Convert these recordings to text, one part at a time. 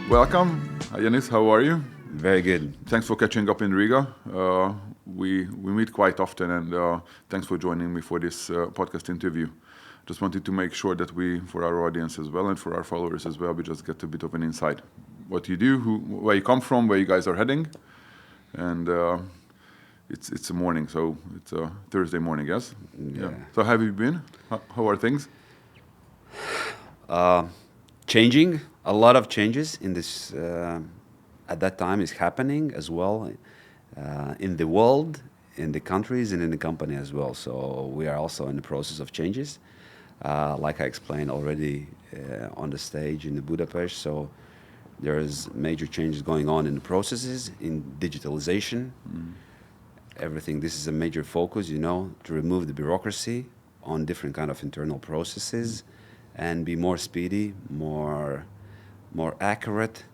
Welcome, Jānis. How are you? Very good. Thanks for catching up in Riga. We meet quite often, and thanks for joining me for this podcast interview. Just wanted to make sure that we, for our audience as well and for our followers as well, we just get a bit of an insight. What you do, where you come from, where you guys are heading, and it's a morning, so it's a Thursday morning, yes? Yeah. So how have you been? How are things? Changing. A lot of changes in this. At that time is happening as well in the world, in the countries, and in the company as well. So we are also in the process of changes, like I explained already on the stage in Budapest. So there's major changes going on in the processes, in digitalization, everything. This is a major focus, to remove the bureaucracy on different kind of internal processes and be more speedy, more accurate,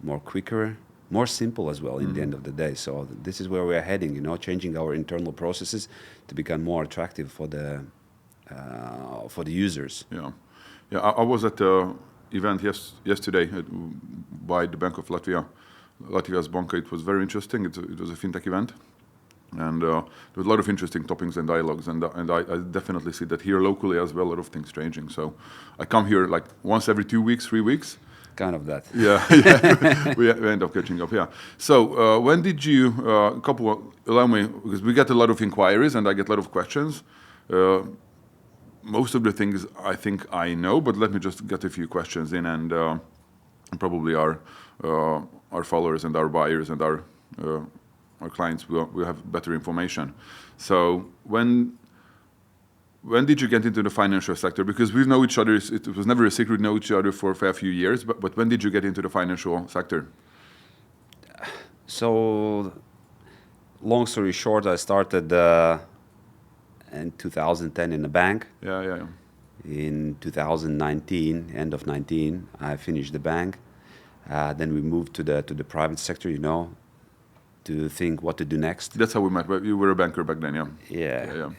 more quicker, more simple as well in the end of the day. So this is where we are heading, changing our internal processes to become more attractive for the users. Yeah. I was at the event yesterday by the Bank of Latvia, Latvia's Banka. It was very interesting. It was a fintech event, and there was a lot of interesting topics and dialogues. And I definitely see that here locally as well. A lot of things changing. So I come here like once every 2 weeks, 3 weeks. Kind of that. Yeah. we end up catching up. Yeah. So when did you? Allow me, because we get a lot of inquiries and I get a lot of questions. Most of the things I think I know, but let me just get a few questions in, and probably our followers and our buyers and our clients will have better information. So when did you get into the financial sector? Because we know each other, it was never a secret, we know each other for a fair few years, but when did you get into the financial sector? So, long story short, I started in 2010 in a bank. Yeah. In 2019, end of 19, I finished the bank. Then we moved to the private sector, to think what to do next. That's how we met. You were a banker back then, yeah? Yeah.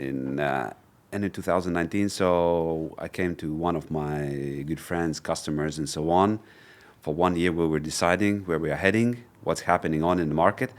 And in 2019, so I came to one of my good friends, customers, and so on. For 1 year, we were deciding where we are heading, what's happening on in the market,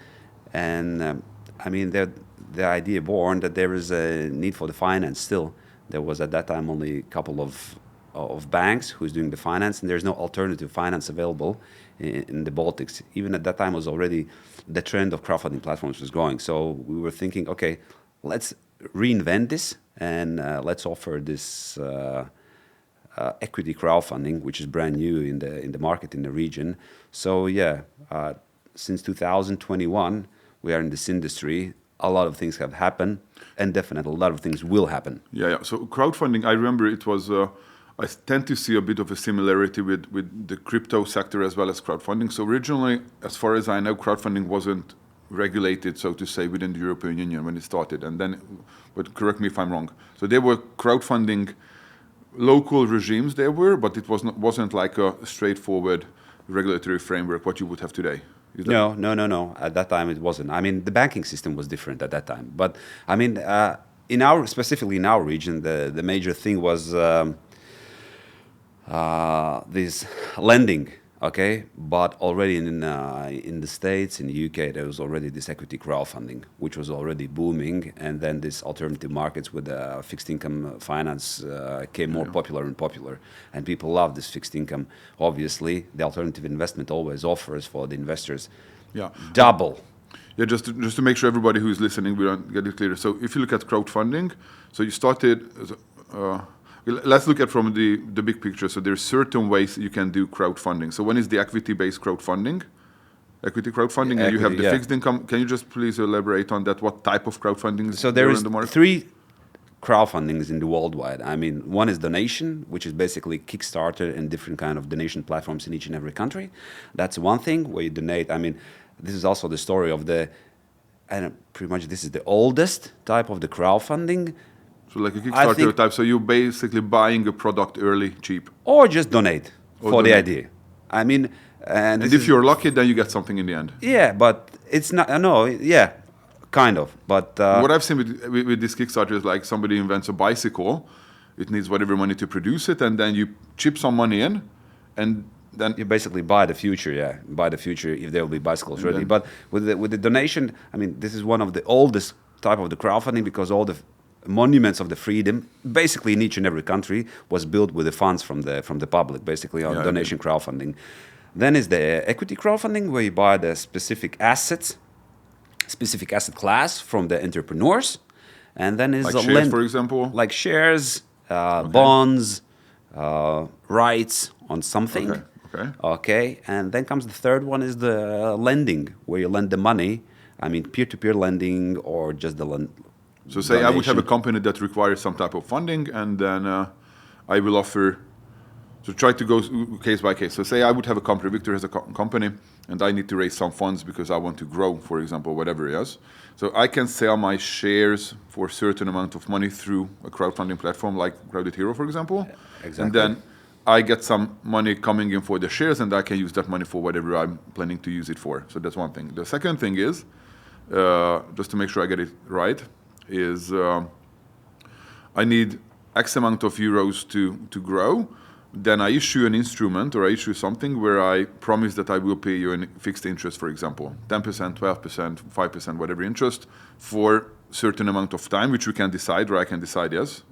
and the idea born that there is a need for the finance still. There was at that time only a couple of banks who's doing the finance, and there's no alternative finance available in the Baltics. Even at that time, was already the trend of crowdfunding platforms was growing. So we were thinking, okay, let's reinvent this. And let's offer this equity crowdfunding, which is brand new in the market in the region. So since 2021, we are in this industry. A lot of things have happened, and definitely a lot of things will happen. Yeah. So crowdfunding, I remember it was. I tend to see a bit of a similarity with the crypto sector as well as crowdfunding. So originally, as far as I know, crowdfunding wasn't regulated, so to say, within the European Union when it started, and then, but correct me if I'm wrong. So there were crowdfunding local regimes there were, but it wasn't like a straightforward regulatory framework what you would have today. No. At that time it wasn't. The banking system was different at that time. But specifically in our region, the major thing was this lending. Okay, but already in the States, in the UK, there was already this equity crowdfunding, which was already booming, and then this alternative markets with fixed income finance came more popular and popular, and people love this fixed income. Obviously, the alternative investment always offers for the investors double. Yeah, just to make sure everybody who is listening, we don't get it clear. So if you look at crowdfunding, so you started. Let's look at from the big picture. So there's certain ways you can do crowdfunding. So one is the equity-based crowdfunding, and you have the fixed income. Can you just please elaborate on that? What type of crowdfunding is there in the market? 3 crowdfundings in the worldwide. One is donation, which is basically Kickstarter and different kind of donation platforms in each and every country. That's one thing where you donate. This is also the story of pretty much this is the oldest type of the crowdfunding. So like a Kickstarter type, so you're basically buying a product early, cheap. Or just donate the idea. And if you're lucky, then you get something in the end. Yeah, but it's not, kind of. But what I've seen with this Kickstarter is like somebody invents a bicycle, it needs whatever money to produce it, and then you chip some money in, and then you basically buy the future, buy the future if there will be bicycles ready. But with the donation, I mean, this is one of the oldest type of the crowdfunding, because all the monuments of the freedom, basically in each and every country, was built with the funds from the public, basically on donation crowdfunding. Then is the equity crowdfunding, where you buy the specific assets, specific asset class from the entrepreneurs, and then is like shares, for example, like shares, bonds, rights on something. Okay, and then comes the third one is the lending, where you lend the money. I mean, peer-to-peer lending, or just the So say donation. I would have a company that requires some type of funding, and then I will offer. So try to go case by case. So say I would have a company. Viktor has a company, and I need to raise some funds because I want to grow, for example, whatever it is. So I can sell my shares for a certain amount of money through a crowdfunding platform like CrowdedHero, for example. Exactly. And then I get some money coming in for the shares, and I can use that money for whatever I'm planning to use it for. So that's one thing. The second thing is, just to make sure I get it right, is I need X amount of euros to grow. Then I issue an instrument, or I issue something where I promise that I will pay you a fixed interest, for example, 10%, 12%, 5%, whatever interest for certain amount of time, which we can decide, or I can decide, yes?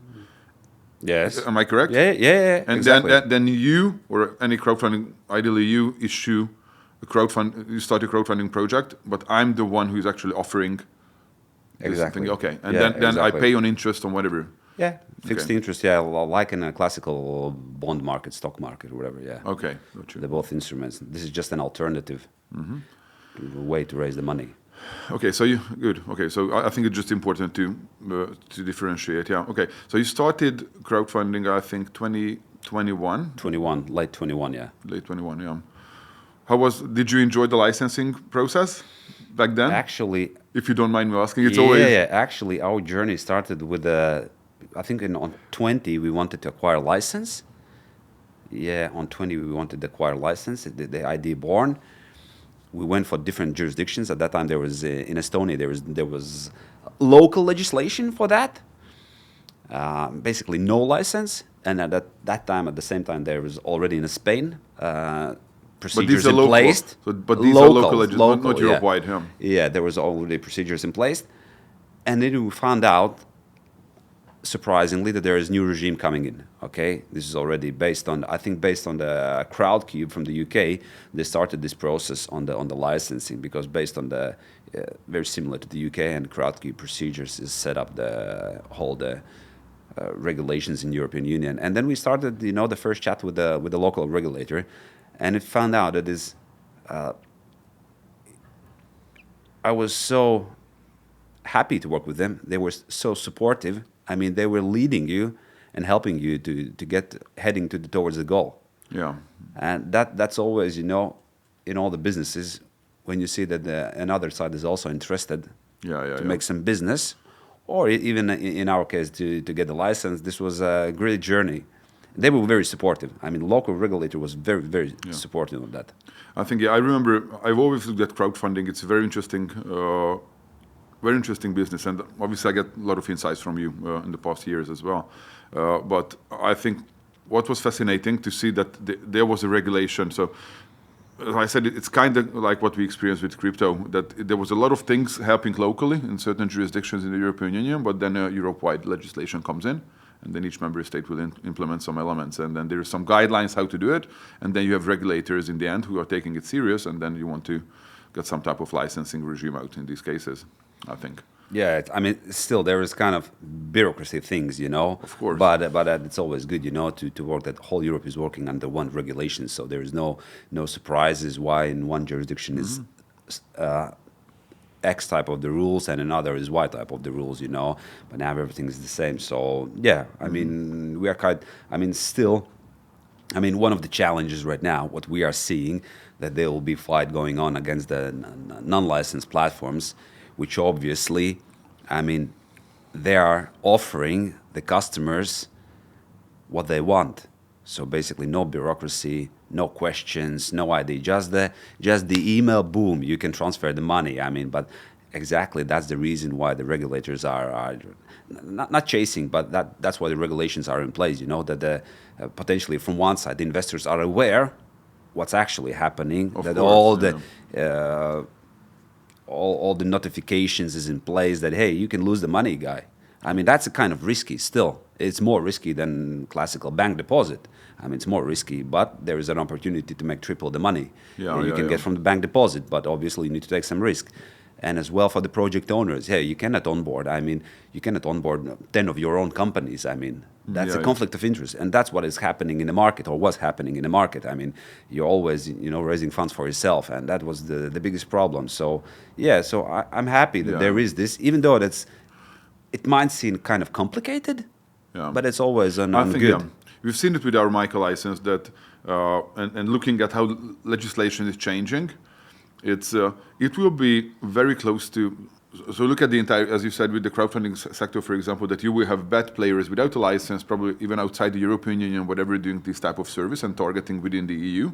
Yes. Am I correct? Yeah. And exactly. then you, or any crowdfunding, ideally you issue you start a crowdfunding project, but I'm the one who is actually offering exactly. Something. Okay, and then I pay on interest on whatever. Yeah, fixed interest. Yeah, like in a classical bond market, stock market, or whatever. Yeah. Okay, gotcha. They're both instruments. This is just an alternative way to raise the money. Okay, so good. Okay, so I think it's just important to differentiate. Yeah. Okay, so you started crowdfunding, I think 2021. Late 21. Yeah. Late 21. Yeah. Did you enjoy the licensing process back then? Actually, if you don't mind me asking, it's always. Yeah. Actually, our journey started with I think on 20 we wanted to acquire license. Yeah, on 20 we wanted to acquire license. The idea born. We went for different jurisdictions. At that time, there was in Estonia there was local legislation for that. Basically, no license, and at that time, at the same time, there was already in Spain procedures in place. But these are local legislation, not Europe-wide. Yeah, there was already procedures in place, and then we found out, surprisingly, that there is new regime coming in. Okay, this is already based on the Crowdcube from the UK. They started this process on the licensing, because based on the very similar to the UK and Crowdcube procedures is set up the whole regulations in European Union. And then we started, the first chat with the local regulator, and it found out that I was so happy to work with them. They were so supportive. I mean, they were leading you and helping you to get heading towards the goal. Yeah. And that's always, in all the businesses, when you see that another side is also interested to make some business, or even in our case to get the license. This was a great journey. They were very supportive. I mean, the local regulator was very, very supportive of that. I think, I remember, I've always looked at crowdfunding. It's a very interesting business, and obviously I get a lot of insights from you in the past years as well. But I think what was fascinating to see that there was a regulation. So, as I said, it's kind of like what we experienced with crypto, that there was a lot of things happening locally in certain jurisdictions in the European Union, but then Europe-wide legislation comes in, and then each member state will implement some elements, and then there are some guidelines how to do it, and then you have regulators in the end who are taking it serious, and then you want to get some type of licensing regime out in these cases, I think. Yeah, I mean, still there is kind of bureaucracy things, Of course. But it's always good, to work that whole Europe is working under one regulation, so there is no surprises why in one jurisdiction is X type of the rules and another is Y type of the rules, But now everything is the same. So yeah, I mean, we are one of the challenges right now, what we are seeing, that there will be fight going on against the non-licensed platforms, which obviously, I mean, they are offering the customers what they want. So basically no bureaucracy, no questions, no ID, just the email, boom, you can transfer the money. I mean, but exactly that's the reason why the regulators are not chasing, but that's why the regulations are in place, that potentially from one side, the investors are aware what's actually happening, Of that course, all the notifications is in place, that hey, you can lose the money, guy. I mean, that's a kind of risky still. It's more risky than classical bank deposit. I mean, it's more risky, but there is an opportunity to make triple the money you can get from the bank deposit, but obviously you need to take some risk. And as well for the project owners, hey, you cannot onboard. I mean, you cannot onboard 10 of your own companies. I mean, that's a conflict of interest, and that's what is happening in the market, or was happening in the market. I mean, you're always, raising funds for yourself, and that was the biggest problem. So, yeah, so I'm happy that there is this, even though it might seem kind of complicated, but it's always I think, good. We've seen it with our MiCA license that, and looking at how legislation is changing, it will be very close to. So look at the entire, as you said, with the crowdfunding sector, for example, that you will have bad players without a license, probably even outside the European Union, whatever, doing this type of service and targeting within the EU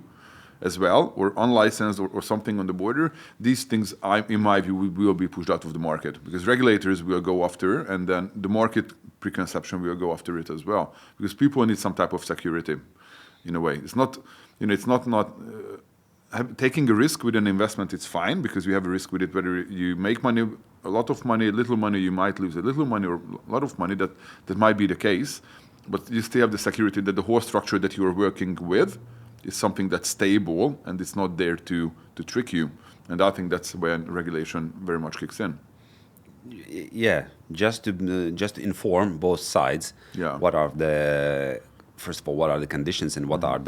as well, or unlicensed or something on the border. These things, in my view, will be pushed out of the market because regulators will go after, and then the market preconception will go after it as well, because people need some type of security, in a way. It's not, taking a risk with an investment. It's fine because you have a risk with it. Whether you make money, a lot of money, a little money, you might lose a little money or a lot of money. That might be the case, but you still have the security that the whole structure that you are working with is something that's stable and it's not there to trick you. And I think that's when regulation very much kicks in. Yeah, just to inform both sides. Yeah. What are first of all, what are the conditions, and what are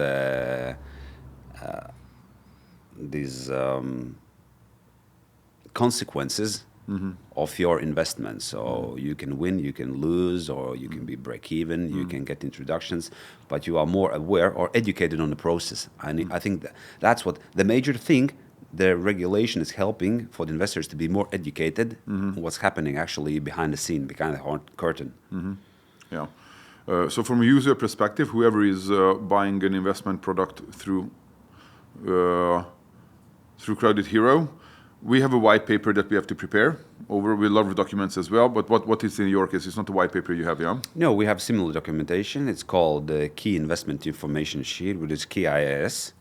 these consequences of your investment. So you can win, you can lose, or you can be break even, you can get introductions, but you are more aware or educated on the process. I think that's what the major thing. The regulation is helping for the investors to be more educated on what's happening actually behind the scene, behind the curtain. Yeah. So from a user perspective, whoever is buying an investment product through CrowdedHero, we have a white paper that we have to prepare over. We love documents as well, but what is in your case? It's not a white paper you have, yeah? No, we have similar documentation. It's called the Key Investment Information Sheet, which is KIS.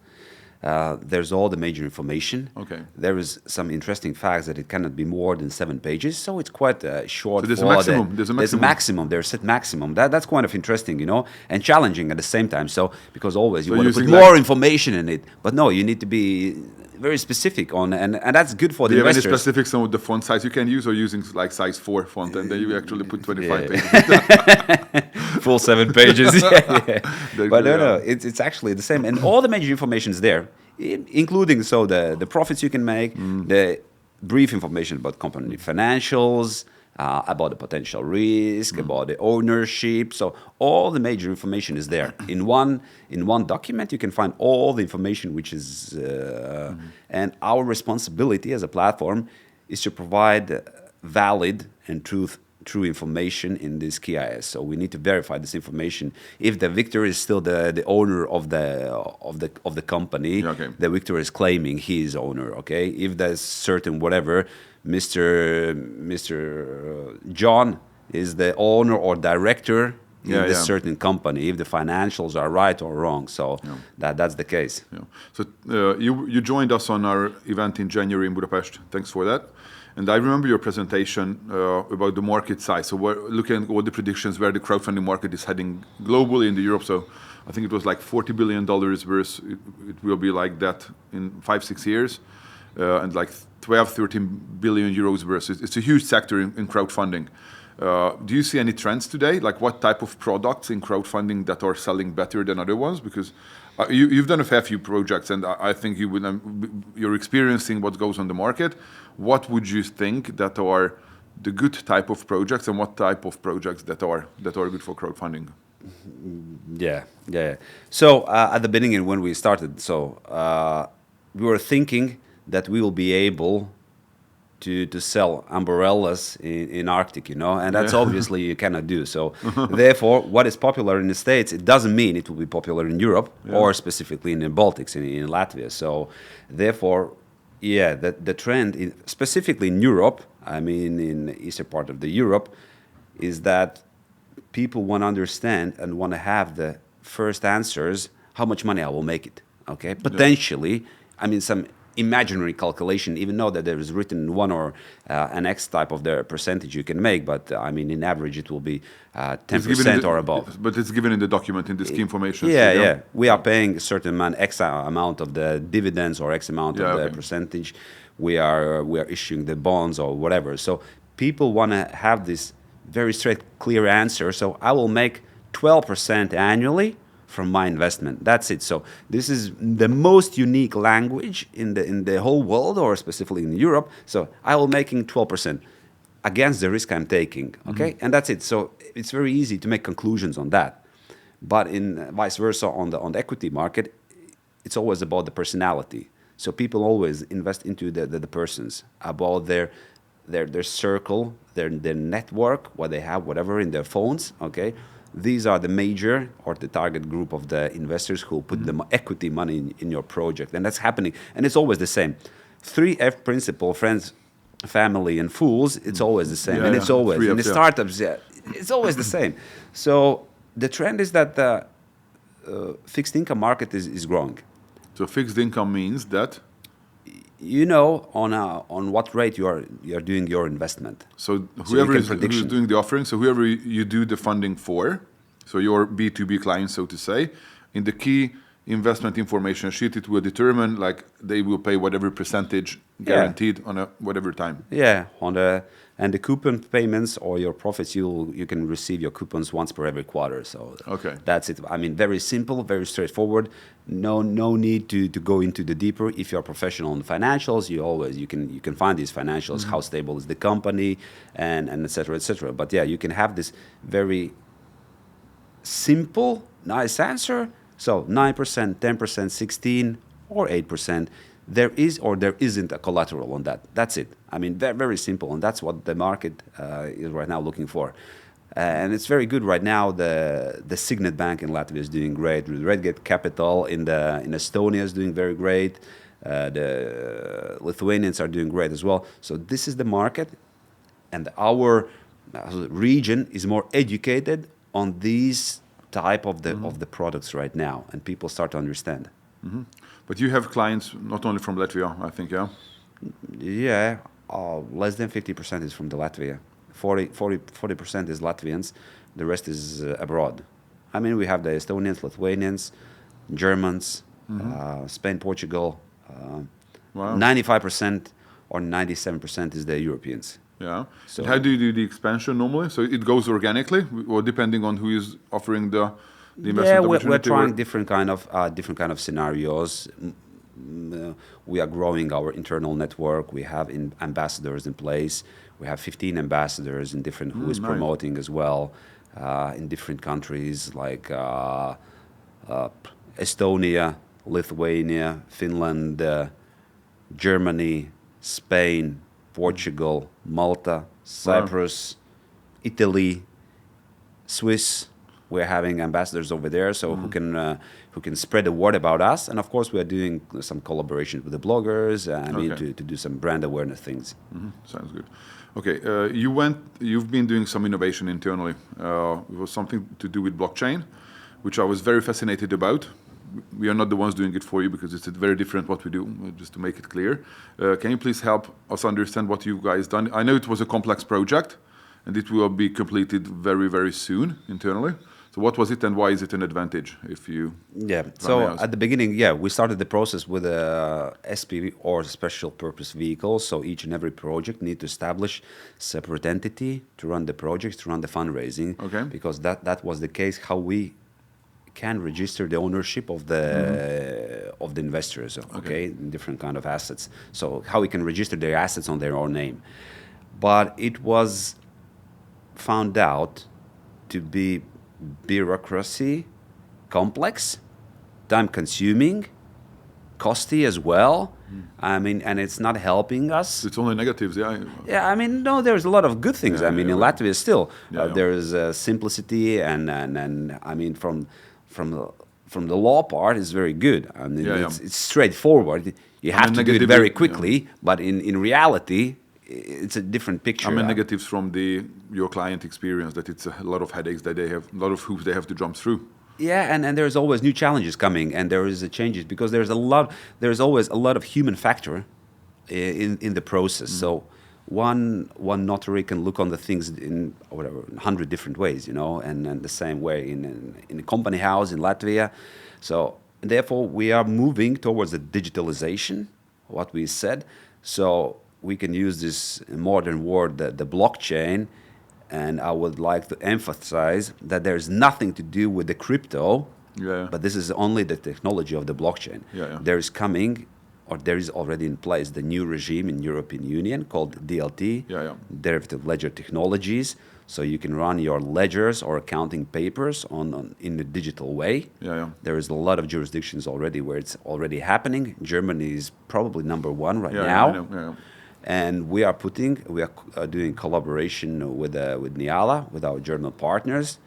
There's all the major information. Okay. There is some interesting facts that it cannot be more than 7 pages, so it's quite short. So there's a maximum. There's a maximum. There's a set maximum. That's kind of interesting, and challenging at the same time. So because always you want to put more information in it, but no, you need to be very specific on, and that's good for the investors. Do you have any specifics on the font size you can use, or using like size 4 font, and then you actually put 25 pages? Full 7 pages. Yeah. But no, it's actually the same, and all the major information is there, including the profits you can make, the brief information about company financials, about the potential risk, about the ownership. So all the major information is there in one document. You can find all the information which is, and our responsibility as a platform is to provide valid and true information in this KIS. So we need to verify this information. If the Viktor is still the owner of the company, the Viktor is claiming he is owner. Okay, if there's certain whatever, Mr. John is the owner or director in this certain company, if the financials are right or wrong. So that's the case. Yeah. So you joined us on our event in January in Budapest. Thanks for that. And I remember your presentation about the market size. So we're looking at all the predictions where the crowdfunding market is heading globally in Europe. So I think it was like $40 billion versus it will be like that in 5-6 years. And like 12-13 billion euros versus. It's a huge sector in crowdfunding. Do you see any trends today? Like what type of products in crowdfunding that are selling better than other ones? Because you've done a fair few projects, and I think you're experiencing what goes on the market. What would you think that are the good type of projects, and what type of projects that are good for crowdfunding? Yeah. So at the beginning when we started, we were thinking that we will be able to sell umbrellas in Arctic, and that's obviously you cannot do. So therefore, what is popular in the States, it doesn't mean it will be popular in Europe or specifically in the Baltics, in Latvia. So therefore, the trend, specifically in Europe, I mean in the eastern part of the Europe, is that people want to understand and want to have the first answers, how much money I will make it. Okay, potentially, I mean, some imaginary calculation, even though that there is written one or an X type of the percentage you can make, but I mean, in average, it will be 10% or above. But it's given in the document, in the scheme formation. Yeah. We are paying a certain amount, X amount of the dividends or X amount of the percentage. We are issuing the bonds or whatever. So people want to have this very straight, clear answer. So I will make 12% annually from my investment. That's it. So this is the most unique language in the whole world, or specifically in Europe. So I will making 12% against the risk I'm taking. Okay, and that's it. So it's very easy to make conclusions on that. But in vice versa on the equity market, it's always about the personality. So people always invest into the persons, about their circle, their network, what they have, whatever in their phones. Okay. These are the major or the target group of the investors who put the equity money in your project. And that's happening. And it's always the same. 3F principle, friends, family, and fools, it's always the same. And it's always, in the startups, it's always the same. So the trend is that the fixed income market is growing. So fixed income means that? You know on what rate you are doing your investment. So whoever is doing the offering, so whoever you do the funding for, so your B2B client, so to say, in the key investment information sheet, it will determine like they will pay whatever percentage guaranteed on a whatever time. Yeah, and the coupon payments or your profits, you can receive your coupons once per every quarter. So that's it. I mean, very simple, very straightforward. No need to go into the deeper. If you're a professional in financials, you can find these financials, how stable is the company, and et cetera, et cetera. But yeah, you can have this very simple, nice answer. So 9%, 10%, 16 or 8%. There is or there isn't a collateral on that. That's it. I mean, very simple, and that's what the market is right now looking for. And it's very good right now. The Signet Bank in Latvia is doing great. Redgate Capital in Estonia is doing very great. The Lithuanians are doing great as well. So this is the market, and our region is more educated on these type of the products right now, and people start to understand. But you have clients not only from Latvia, I think, yeah? Yeah, less than 50% is from the Latvia. 40% is Latvians. The rest is abroad. I mean, we have the Estonians, Lithuanians, Germans, Spain, Portugal. 95% or 97% is the Europeans. Yeah. So how do you do the expansion normally? So it goes organically, or depending on who is offering the investment opportunity? We're trying different kind of scenarios. We are growing our internal network. We have ambassadors in place. We have 15 ambassadors in different who is promoting as well in different countries like Estonia, Lithuania, Finland, Germany, Spain, Portugal, Malta, Cyprus, Italy, Swiss. We're having ambassadors over there, so who can spread the word about us. And of course, we are doing some collaborations with the bloggers. To do some brand awareness things. Sounds good. Okay, you've been doing some innovation internally. It was something to do with blockchain, which I was very fascinated about. We are not the ones doing it for you because it's very different what we do, just to make it clear. Can you please help us understand what you guys done? I know it was a complex project, and it will be completed very, very soon internally. So what was it, and why is it an advantage if you... Yeah, so at the beginning, we started the process with a SPV or special purpose vehicle. So each and every project need to establish separate entity to run the projects, to run the fundraising. Okay. Because that was the case how we can register the ownership of the investors, in different kind of assets. So how we can register their assets on their own name. But it was found out to be bureaucracy, complex, time-consuming, costly as well. I mean, and it's not helping us. It's only negatives, yeah. Yeah, I mean, no, there's a lot of good things. In Latvia still, there is simplicity, and I mean, from the law part is very good. I mean, it's straightforward. You have to do it very quickly, but in reality, it's a different picture. I mean, negatives from your client experience, that it's a lot of headaches that they have, a lot of hoops they have to jump through. Yeah, and there's always new challenges coming, and there is changes because there's always a lot of human factor in the process. So one notary can look on the things in whatever 100 different ways, and the same way in a company house in Latvia. So therefore we are moving towards the digitalization, what we said. So we can use this modern word, the blockchain. And I would like to emphasize that there's nothing to do with the crypto, but this is only the technology of the blockchain. There is coming, or there is already in place, the new regime in European Union called DLT, Derivative Ledger Technologies. So you can run your ledgers or accounting papers in a digital way. There is a lot of jurisdictions already where it's already happening. Germany is probably #1 right now. I know. And we are doing collaboration with Niala, with our German partners,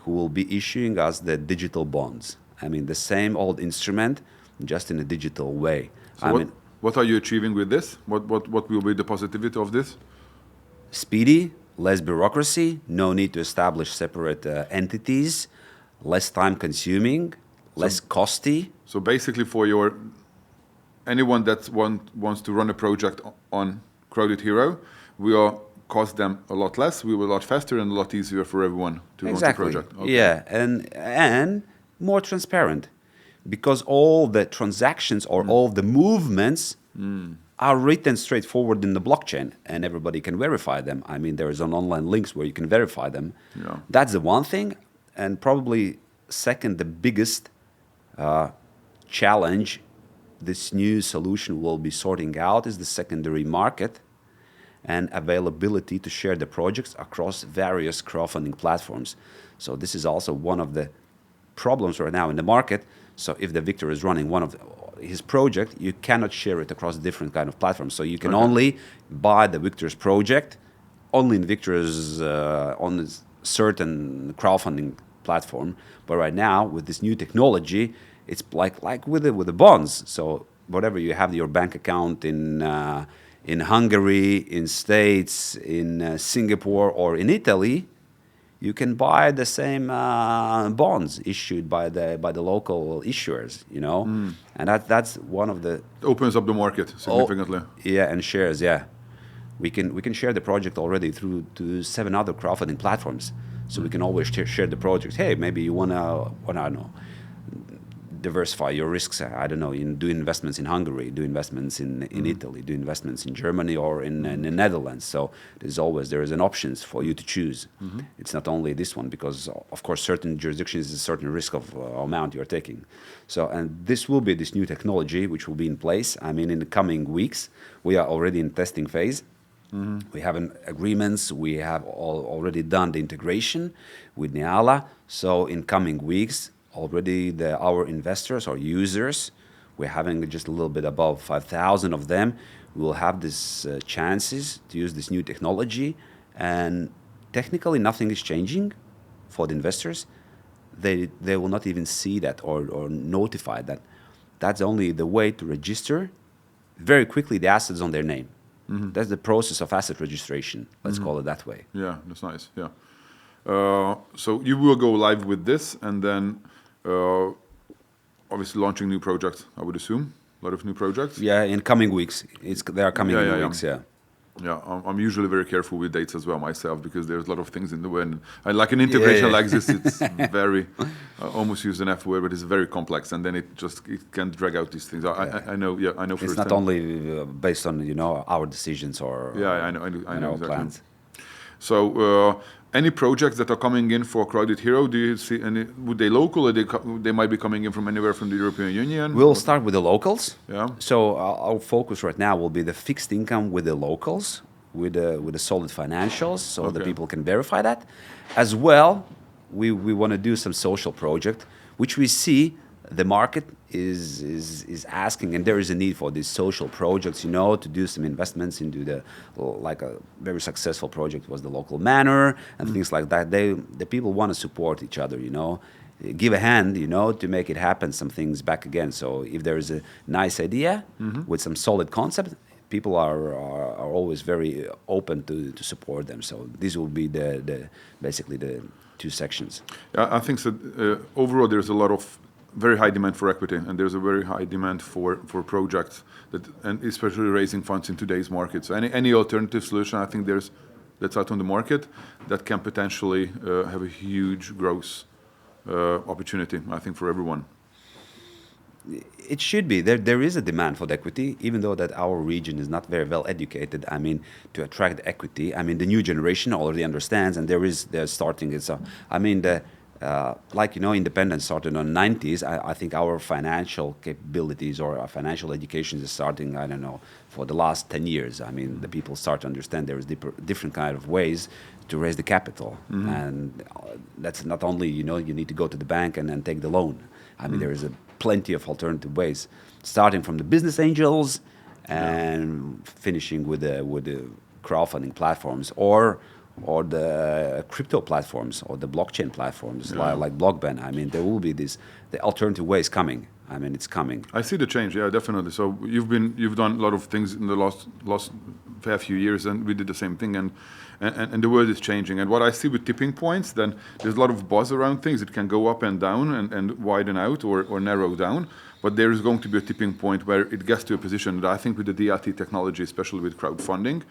who will be issuing us the digital bonds. I mean, the same old instrument, just in a digital way. So what are you achieving with this? What will be the positivity of this? Speedy, less bureaucracy, no need to establish separate entities, less time consuming, less costly. So basically for anyone that wants to run a project on CrowdedHero, we will cost them a lot less, we will a lot faster and a lot easier for everyone to run the project. Okay. Yeah, and more transparent, because all the transactions or all the movements are written straightforward in the blockchain, and everybody can verify them. I mean, there is an online links where you can verify them. That's the one thing, and probably second, the biggest challenge this new solution will be sorting out is the secondary market and availability to share the projects across various crowdfunding platforms. So this is also one of the problems right now in the market. So if the Viktor is running one of his project, you cannot share it across different kind of platforms. So you can only buy the Viktor's project only in Viktor's on a certain crowdfunding platform. But right now with this new technology, it's like with the bonds. So whatever you have your bank account in Hungary, in States, in Singapore, or in Italy, you can buy the same bonds issued by the local issuers, and that's one of the it opens up the market significantly. And shares. We can share the project already through to 7 other crowdfunding platforms. So we can always share the project. Hey, maybe you wanna I don't know, diversify your risks. I don't know, do investments in Hungary, do investments in Italy, do investments in Germany or in the Netherlands. So there is an options for you to choose. It's not only this one, because of course certain jurisdictions is a certain risk of amount you're taking. So, and this will be this new technology which will be in place. I mean, in the coming weeks, we are already in testing phase. We have agreements. We have already done the integration with Niala. So in coming weeks, already our investors or users, we're having just a little bit above 5,000 of them, will have these chances to use this new technology. And technically nothing is changing for the investors. They will not even see that or notify that. That's only the way to register very quickly the assets on their name. That's the process of asset registration. Let's call it that way. Yeah, that's nice. Yeah. So you will go live with this, and then obviously launching new projects, I would assume. A lot of new projects. Yeah, in coming weeks. They are coming in weeks, yeah. Yeah, I'm usually very careful with dates as well myself, because there's a lot of things in the way. I like an integration like this. It's very, I almost use an F word, but it's very complex, and then it can drag out these things. I know. Yeah, I know. It's not only based on our decisions or I know exactly. plans. So any projects that are coming in for CrowdedHero, do you see any? Would they local, or they might be coming in from anywhere from the European Union? We'll start with the locals. Yeah. So our focus right now will be the fixed income with the locals, with the solid financials, so the people can verify that. As well, we want to do some social project, which we see the market is asking, and there is a need for these social projects, to do some investments into like a very successful project was the local manor and things like that. The people want to support each other, give a hand, to make it happen, some things back again. So if there is a nice idea with some solid concept, people are always very open to support them. So these will be basically the two sections. I think so. Overall, there's a lot of very high demand for equity, and there's a very high demand for projects and especially raising funds in today's market. So any alternative solution, I think that's out on the market that can potentially have a huge growth opportunity, I think, for everyone. It should be. There is a demand for the equity, even though that our region is not very well educated. I mean, to attract equity. I mean, the new generation already understands, and they're starting it. So, I mean, independence started in the 90s. I think our financial capabilities or our financial education is starting, I don't know, for the last 10 years. I mean, the people start to understand there is different kind of ways to raise the capital. And that's not only, you need to go to the bank and then take the loan. I mean, there is plenty of alternative ways, starting from the business angels and finishing with the crowdfunding platforms or the crypto platforms or the blockchain platforms like BlockBen. I mean, there will be the alternative ways coming. I mean, it's coming. I see the change, yeah, definitely. So you've done a lot of things in the last fair few years, and we did the same thing, and the world is changing. And what I see with tipping points, then there's a lot of buzz around things. It can go up and down and widen out or narrow down, but there is going to be a tipping point where it gets to a position that I think with the DRT technology, especially with crowdfunding,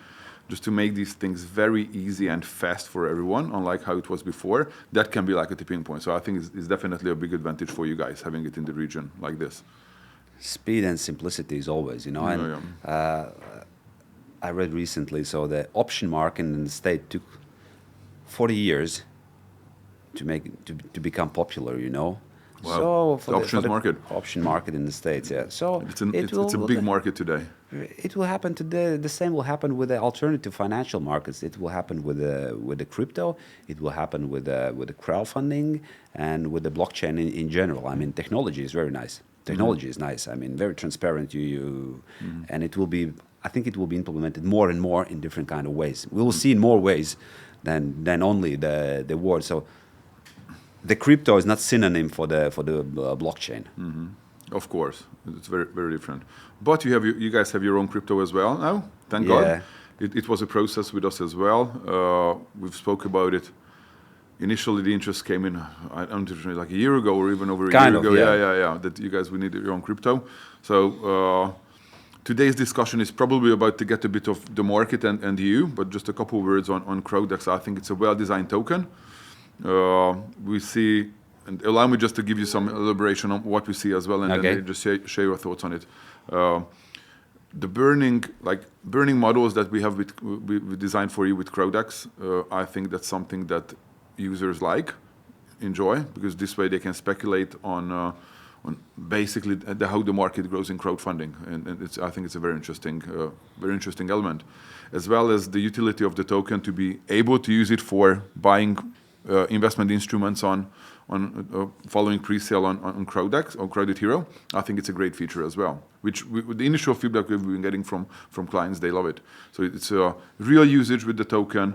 just to make these things very easy and fast for everyone, unlike how it was before, that can be like a tipping point. So I think it's definitely a big advantage for you guys having it in the region like this. Speed and simplicity is always, I read recently, so the option market in the state took 40 years to become popular, Wow. So the options market. Option market in the States, yeah. So it's a big market today. It will happen today. The same will happen with the alternative financial markets. It will happen with the crypto. It will happen with the crowdfunding and with the blockchain in general. I mean, technology is very nice. Technology is nice. I mean, very transparent. And it will be. I think it will be implemented more and more in different kind of ways. We will see in more ways than only the word. So the crypto is not synonym for the blockchain. Of course, it's very, very different. But you guys have your own crypto as well now. Thank God. It was a process with us as well. We've spoke about it. Initially, the interest came in, I don't know, like a year ago or even over a year ago. Yeah. That you guys would need your own crypto. So today's discussion is probably about to get a bit of the market and you, but just a couple of words on Crowdex. I think it's a well-designed token. We see, and allow me just to give you some elaboration on what we see as well, and then just share your thoughts on it. The burning models that we have we designed for you with Crowdex, I think that's something that users enjoy, because this way they can speculate on basically how the market grows in crowdfunding, and I think it's a very interesting element, as well as the utility of the token to be able to use it for buying investment instruments on following pre-sale on CrowdX or CrowdedHero. I think it's a great feature as well, which with the initial feedback we've been getting from clients, they love it. So it's a real usage with the token,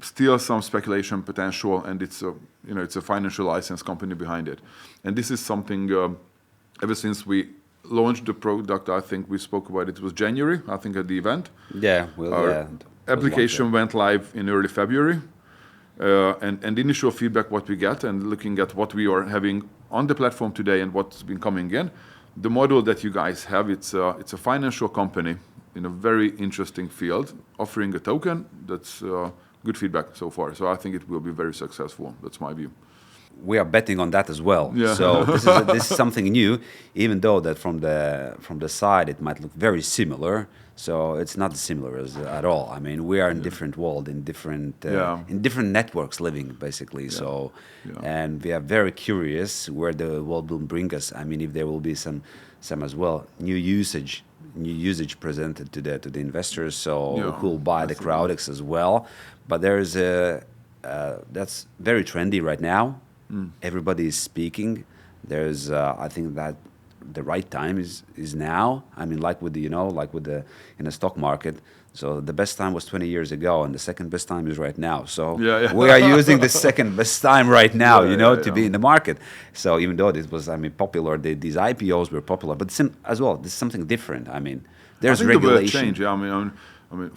still some speculation potential, and it's a financial license company behind it. And this is something ever since we launched the product, I think we spoke about it was January, I think, at the event. Yeah, application went live in early February. And the initial feedback, what we get, and looking at what we are having on the platform today and what's been coming in, the model that you guys have, it's a financial company in a very interesting field, offering a token that's good feedback so far. So I think it will be very successful. That's my view. We are betting on that as well. Yeah. So this is something new, even though that from the side it might look very similar. So it's not similar at all. I mean, we are in different world, in different networks living, basically. Yeah. So, and we are very curious where the world will bring us. I mean, if there will be some as well new usage presented to the investors, so who will buy the CrowdX as well. But there is that's very trendy right now. Everybody is speaking. There's I think that the right time is now. I mean, like with the in the stock market. So the best time was 20 years ago, and the second best time is right now. So we are using the second best time right now, to be in the market. So even though this was, popular, these IPOs were popular, but as well, this is something different. I mean, There's I think there will regulation. change. Yeah, I mean,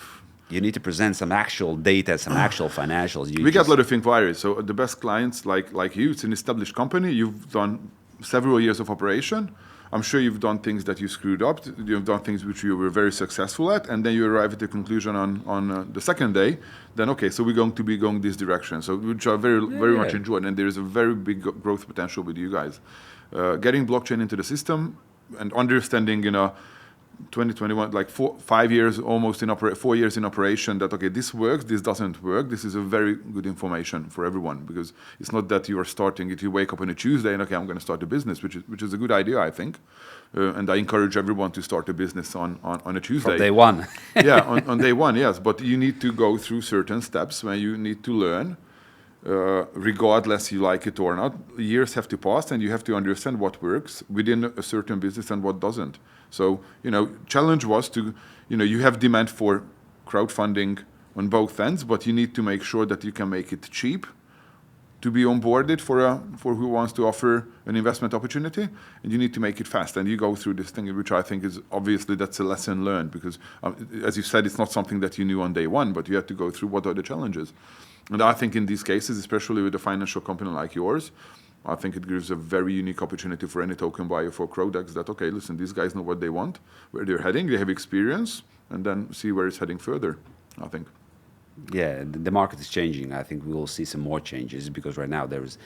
You need to present some actual data, some actual financials. we get a lot of inquiries. So the best clients like you, it's an established company. You've done several years of operation. I'm sure you've done things that you screwed up. You've done things which you were very successful at, and then you arrive at the conclusion on the second day. Then okay, so we're going to be going this direction. So which I very much enjoyed, and there is a very big growth potential with you guys. Getting blockchain into the system and understanding, 2021, like 5 years almost 4 years in operation, that okay, this works, this doesn't work. This is a very good information for everyone, because it's not that you are starting it, you wake up on a Tuesday and okay, I'm going to start a business, which is a good idea, I think. And I encourage everyone to start a business on a Tuesday. From day one. Yeah, on day one, yes. But you need to go through certain steps where you need to learn, regardless you like it or not. Years have to pass, and you have to understand what works within a certain business and what doesn't. So, challenge was to, you have demand for crowdfunding on both ends, but you need to make sure that you can make it cheap to be onboarded for who wants to offer an investment opportunity, and you need to make it fast. And you go through this thing, which I think is obviously that's a lesson learned, because as you said, it's not something that you knew on day one, but you have to go through what are the challenges. And I think in these cases, especially with a financial company like yours, I think it gives a very unique opportunity for any token buyer for Crowdex that, okay, listen, these guys know what they want, where they're heading, they have experience, and then see where it's heading further, I think. Yeah, the market is changing. I think we will see some more changes, because right now there is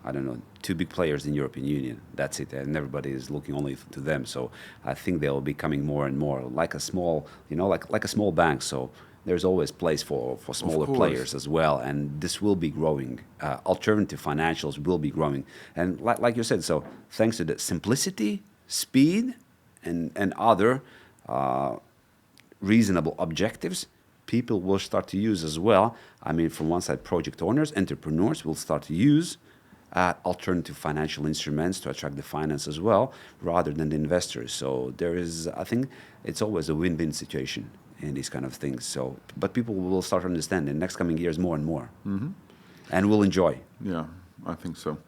I don't know, 2 big players in European Union. That's it, and everybody is looking only to them. So I think they will be coming more and more like a small, like a small bank. So there's always place for smaller players as well, and this will be growing. Alternative financials will be growing, and like you said, so thanks to the simplicity, speed, and other reasonable objectives, people will start to use as well. I mean, from one side, project owners, entrepreneurs will start to use alternative financial instruments to attract the finance as well, rather than the investors. So I think it's always a win-win situation in these kind of things. So, but people will start to understand in the next coming years more and more, and will enjoy. Yeah, I think so.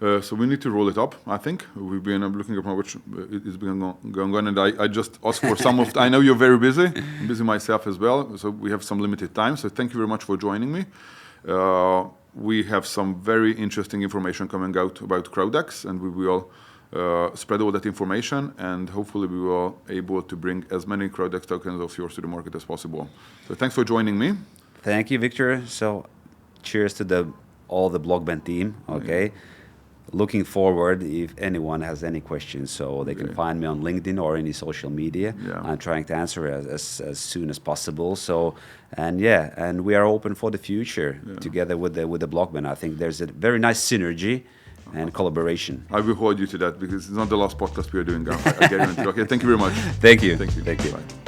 So we need to roll it up, I think. We've been looking at how much it's been going on, and I just asked for some of. I know you're very busy. I'm busy myself as well, so we have some limited time. So thank you very much for joining me. We have some very interesting information coming out about CrowdX, and we will spread all that information, and hopefully we will able to bring as many CrowdX tokens of yours to the market as possible. So thanks for joining me. Thank you, Viktor. So cheers to all the BlockBen team. Okay. Yeah. Looking forward, if anyone has any questions, so they can find me on LinkedIn or any social media. Yeah. I'm trying to answer as soon as possible. So, and we are open for the future together with the BlockBen. I think there's a very nice synergy and collaboration. I will hold you to that, because it's not the last podcast we are doing. I guarantee. Okay, thank you very much. Thank you. Thank you. Thank you. Bye.